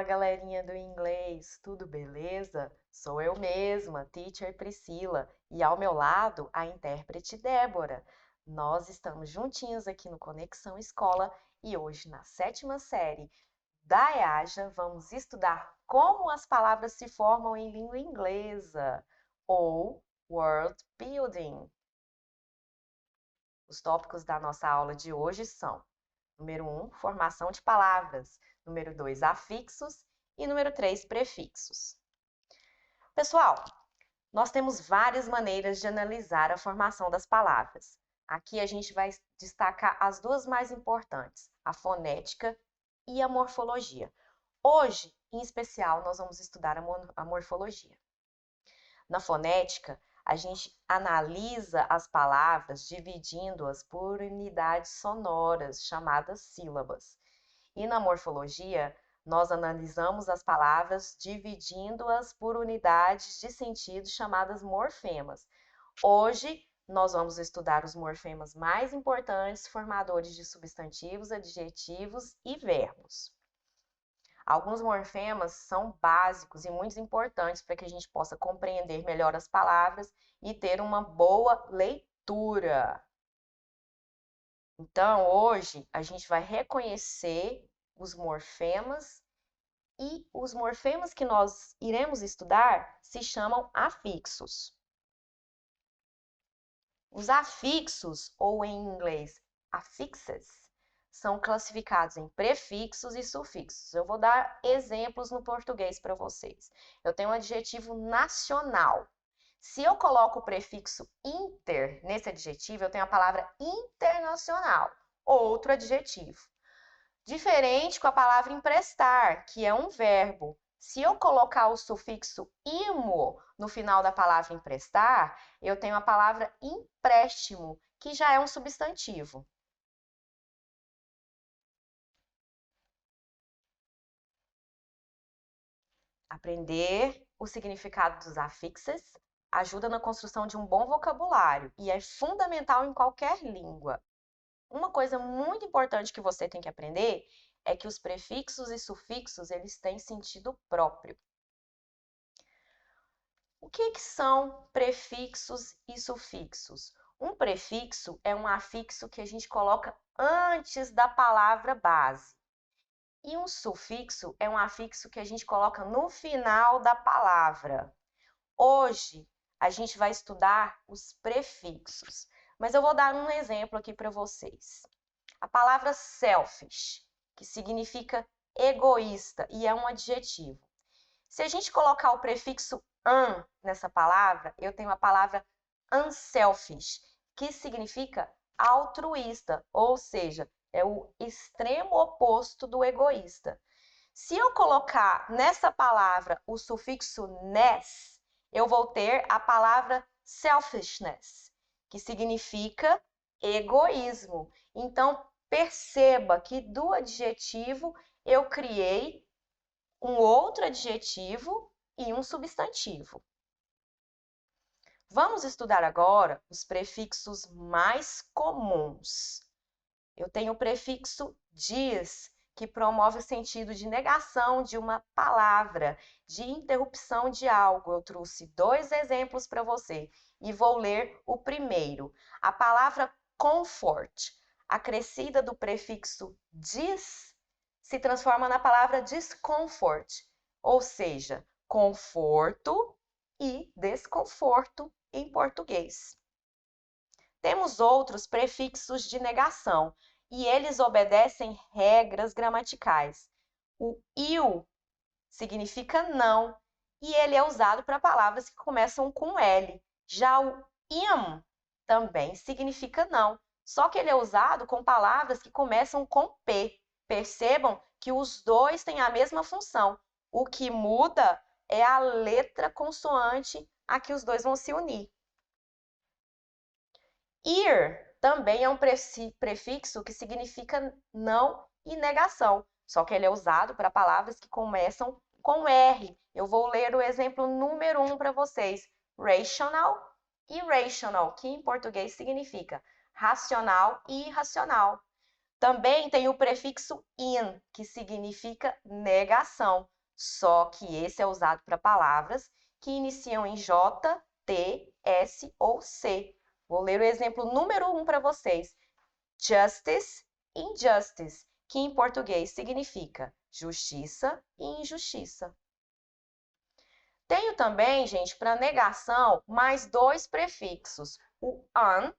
Fala, galerinha do inglês, tudo beleza? Sou eu mesma, Teacher Priscila, e ao meu lado a intérprete Débora. Nós estamos juntinhos aqui no Conexão Escola e hoje, na 7ª série da EAJA, vamos estudar como as palavras se formam em língua inglesa, ou Word Building. Os tópicos da nossa aula de hoje são: número 1, formação de palavras. Número 2, afixos. E número 3, prefixos. Pessoal, nós temos várias maneiras de analisar a formação das palavras. Aqui a gente vai destacar as duas mais importantes, a fonética e a morfologia. Hoje, em especial, nós vamos estudar a morfologia. Na fonética, a gente analisa as palavras dividindo-as por unidades sonoras, chamadas sílabas. E na morfologia, nós analisamos as palavras dividindo-as por unidades de sentido chamadas morfemas. Hoje, nós vamos estudar os morfemas mais importantes, formadores de substantivos, adjetivos e verbos. Alguns morfemas são básicos e muito importantes para que a gente possa compreender melhor as palavras e ter uma boa leitura. Então, hoje, a gente vai reconhecer os morfemas e os morfemas que nós iremos estudar se chamam afixos. Os afixos, ou em inglês, affixes, são classificados em prefixos e sufixos. Eu vou dar exemplos no português para vocês. Eu tenho um adjetivo nacional. Se eu coloco o prefixo inter nesse adjetivo, eu tenho a palavra internacional, outro adjetivo. Diferente com a palavra emprestar, que é um verbo. Se eu colocar o sufixo imo no final da palavra emprestar, eu tenho a palavra empréstimo, que já é um substantivo. Aprender o significado dos afixes ajuda na construção de um bom vocabulário e é fundamental em qualquer língua. Uma coisa muito importante que você tem que aprender é que os prefixos e sufixos, eles têm sentido próprio. O que são prefixos e sufixos? Um prefixo é um afixo que a gente coloca antes da palavra base. E um sufixo é um afixo que a gente coloca no final da palavra. Hoje, a gente vai estudar os prefixos, mas eu vou dar um exemplo aqui para vocês. A palavra selfish, que significa egoísta e é um adjetivo. Se a gente colocar o prefixo an nessa palavra, eu tenho a palavra unselfish, que significa altruísta, ou seja, é o extremo oposto do egoísta. Se eu colocar nessa palavra o sufixo ness, eu vou ter a palavra selfishness, que significa egoísmo. Então, perceba que do adjetivo eu criei um outro adjetivo e um substantivo. Vamos estudar agora os prefixos mais comuns. Eu tenho o prefixo dis, que promove o sentido de negação de uma palavra, de interrupção de algo. Eu trouxe 2 exemplos para você e vou ler o primeiro. A palavra comfort, acrescida do prefixo dis, se transforma na palavra discomfort, ou seja, conforto e desconforto em português. Temos outros prefixos de negação e eles obedecem regras gramaticais. O il significa não e ele é usado para palavras que começam com L. Já o im também significa não, só que ele é usado com palavras que começam com P. Percebam que os dois têm a mesma função. O que muda é a letra consoante a que os dois vão se unir. Ir também é um prefixo que significa não e negação, só que ele é usado para palavras que começam com R. Eu vou ler o exemplo número 1 para vocês. Rational e irrational, que em português significa racional e irracional. Também tem o prefixo in, que significa negação, só que esse é usado para palavras que iniciam em J, T, S ou C. Vou ler o exemplo número 1 para vocês. Justice, injustice, que em português significa justiça e injustiça. Tenho também, gente, para negação, mais dois prefixos, o an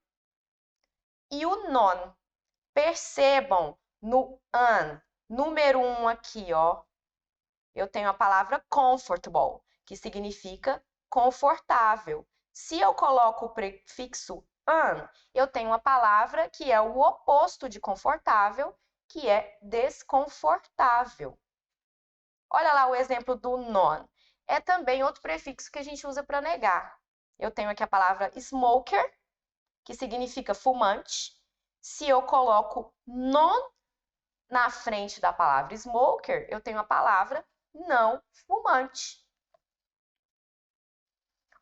e o non. Percebam no an, número 1 aqui, ó, eu tenho a palavra comfortable, que significa confortável. Se eu coloco o prefixo an, eu tenho uma palavra que é o oposto de confortável, que é desconfortável. Olha lá o exemplo do non. É também outro prefixo que a gente usa para negar. Eu tenho aqui a palavra smoker, que significa fumante. Se eu coloco non na frente da palavra smoker, eu tenho a palavra não fumante.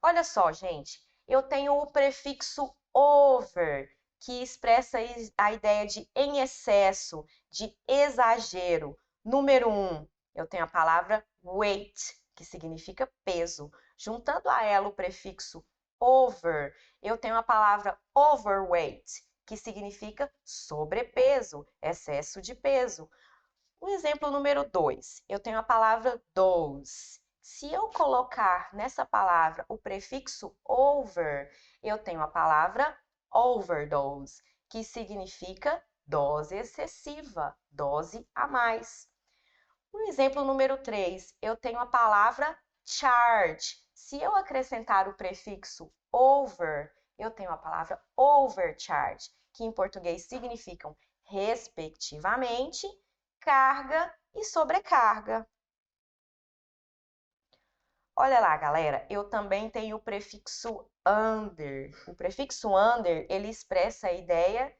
Olha só, gente, eu tenho o prefixo over, que expressa a ideia de em excesso, de exagero. Número 1, eu tenho a palavra weight, que significa peso. Juntando a ela o prefixo over, eu tenho a palavra overweight, que significa sobrepeso, excesso de peso. O exemplo número 2, eu tenho a palavra dose. Se eu colocar nessa palavra o prefixo over, eu tenho a palavra overdose, que significa dose excessiva, dose a mais. No exemplo número 3, eu tenho a palavra charge. Se eu acrescentar o prefixo over, eu tenho a palavra overcharge, que em português significam, respectivamente, carga e sobrecarga. Olha lá, galera, eu também tenho o prefixo under. O prefixo under, ele expressa a ideia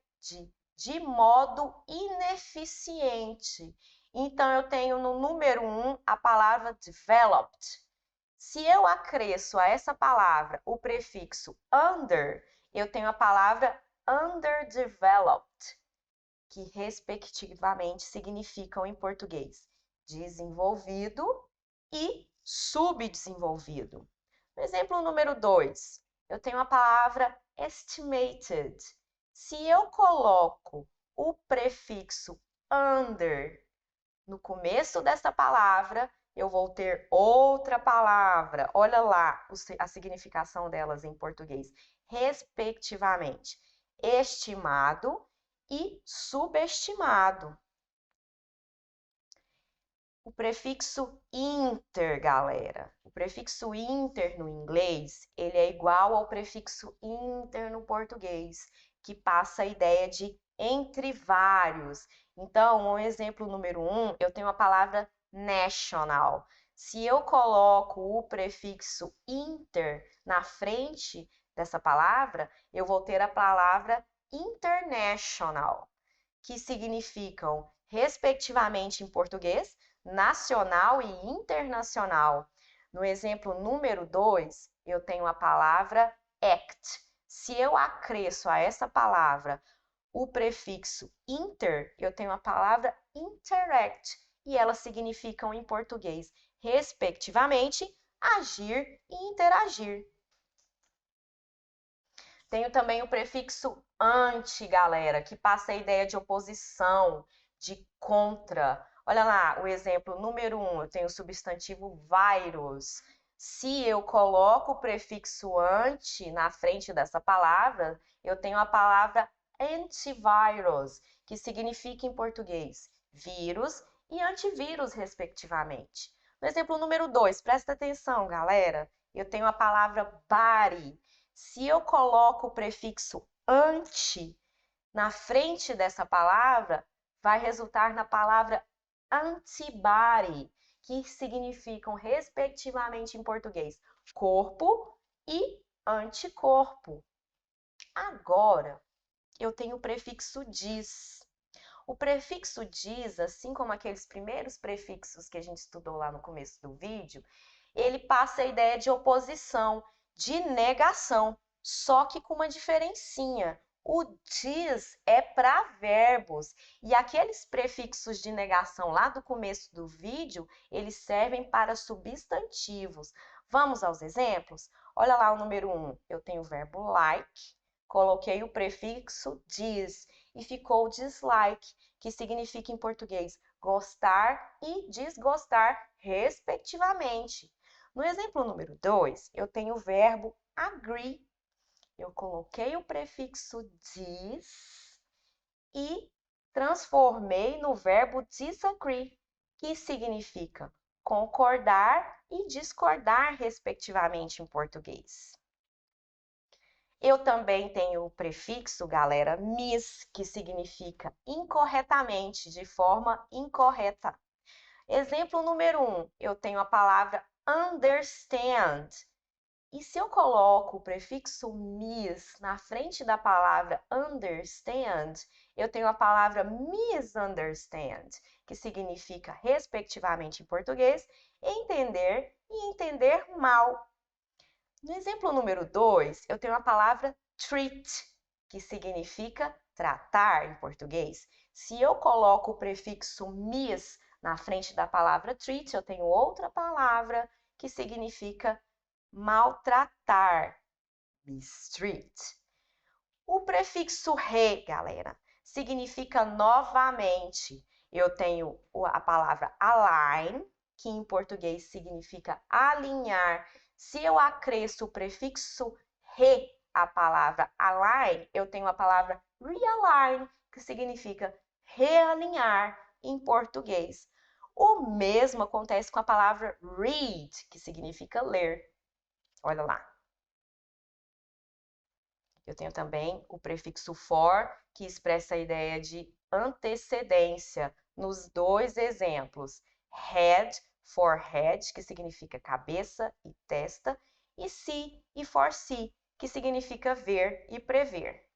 de modo ineficiente. Então, eu tenho no número 1 a palavra developed. Se eu acresço a essa palavra o prefixo under, eu tenho a palavra underdeveloped, que respectivamente significam em português desenvolvido e subdesenvolvido. No exemplo número 2, eu tenho a palavra estimated. Se eu coloco o prefixo under no começo dessa palavra, eu vou ter outra palavra. Olha lá a significação delas em português. Respectivamente, estimado e subestimado. O prefixo inter, galera. O prefixo inter no inglês, ele é igual ao prefixo inter no português, que passa a ideia de entre vários. Então, um exemplo número 1, eu tenho a palavra national. Se eu coloco o prefixo inter na frente dessa palavra, eu vou ter a palavra international, que significam, respectivamente em português, nacional e internacional. No exemplo número 2, eu tenho a palavra act. Se eu acresço a essa palavra o prefixo inter, eu tenho a palavra interact, e elas significam em português, respectivamente, agir e interagir. Tenho também o prefixo anti, galera, que passa a ideia de oposição, de contra. Olha lá, o exemplo número 1, eu tenho o substantivo virus. Se eu coloco o prefixo anti na frente dessa palavra, eu tenho a palavra antivirus, que significa em português vírus e antivírus, respectivamente. No exemplo número 2, presta atenção, galera, eu tenho a palavra body. Se eu coloco o prefixo anti na frente dessa palavra, vai resultar na palavra antibody, que significam, respectivamente em português, corpo e anticorpo. Agora, eu tenho o prefixo dis. O prefixo dis, assim como aqueles primeiros prefixos que a gente estudou lá no começo do vídeo, ele passa a ideia de oposição, de negação, só que com uma diferencinha. O diz é para verbos e aqueles prefixos de negação lá do começo do vídeo, eles servem para substantivos. Vamos aos exemplos? Olha lá o número 1. Eu tenho o verbo like, coloquei o prefixo diz e ficou dislike, que significa em português gostar e desgostar, respectivamente. No exemplo número 2, eu tenho o verbo agree. Eu coloquei o prefixo dis e transformei no verbo disagree, que significa concordar e discordar, respectivamente, em português. Eu também tenho o prefixo, galera, mis, que significa incorretamente, de forma incorreta. Exemplo número 1, eu tenho a palavra understand. E se eu coloco o prefixo mis na frente da palavra understand, eu tenho a palavra misunderstand, que significa, respectivamente em português, entender e entender mal. No exemplo número 2, eu tenho a palavra treat, que significa tratar em português. Se eu coloco o prefixo mis na frente da palavra treat, eu tenho outra palavra que significa maltratar, mistreat. O prefixo re, galera, significa novamente. Eu tenho a palavra align, que em português significa alinhar. Se eu acresço o prefixo re à palavra align, eu tenho a palavra realign, que significa realinhar em português. O mesmo acontece com a palavra read, que significa ler. Olha lá. Eu tenho também o prefixo for, que expressa a ideia de antecedência nos dois exemplos. Head, forehead, que significa cabeça e testa, e see e foresee, que significa ver e prever.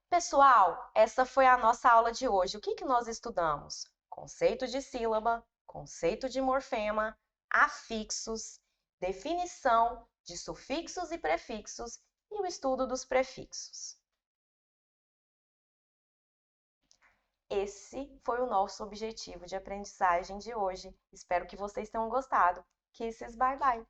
Pessoal, essa foi a nossa aula de hoje. O que nós estudamos? Conceito de sílaba, conceito de morfema, afixos, definição de sufixos e prefixos e o estudo dos prefixos. Esse foi o nosso objetivo de aprendizagem de hoje. Espero que vocês tenham gostado. Kisses, bye bye!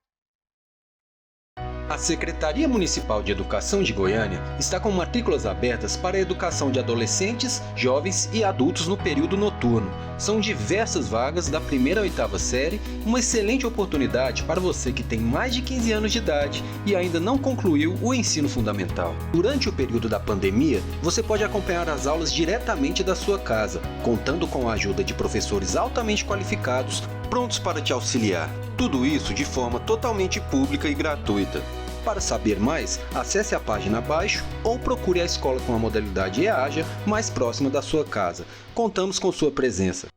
A Secretaria Municipal de Educação de Goiânia está com matrículas abertas para a educação de adolescentes, jovens e adultos no período noturno. São diversas vagas da 1ª à 8ª série, uma excelente oportunidade para você que tem mais de 15 anos de idade e ainda não concluiu o ensino fundamental. Durante o período da pandemia, você pode acompanhar as aulas diretamente da sua casa, contando com a ajuda de professores altamente qualificados, prontos para te auxiliar. Tudo isso de forma totalmente pública e gratuita. Para saber mais, acesse a página abaixo ou procure a escola com a modalidade EAJA mais próxima da sua casa. Contamos com sua presença.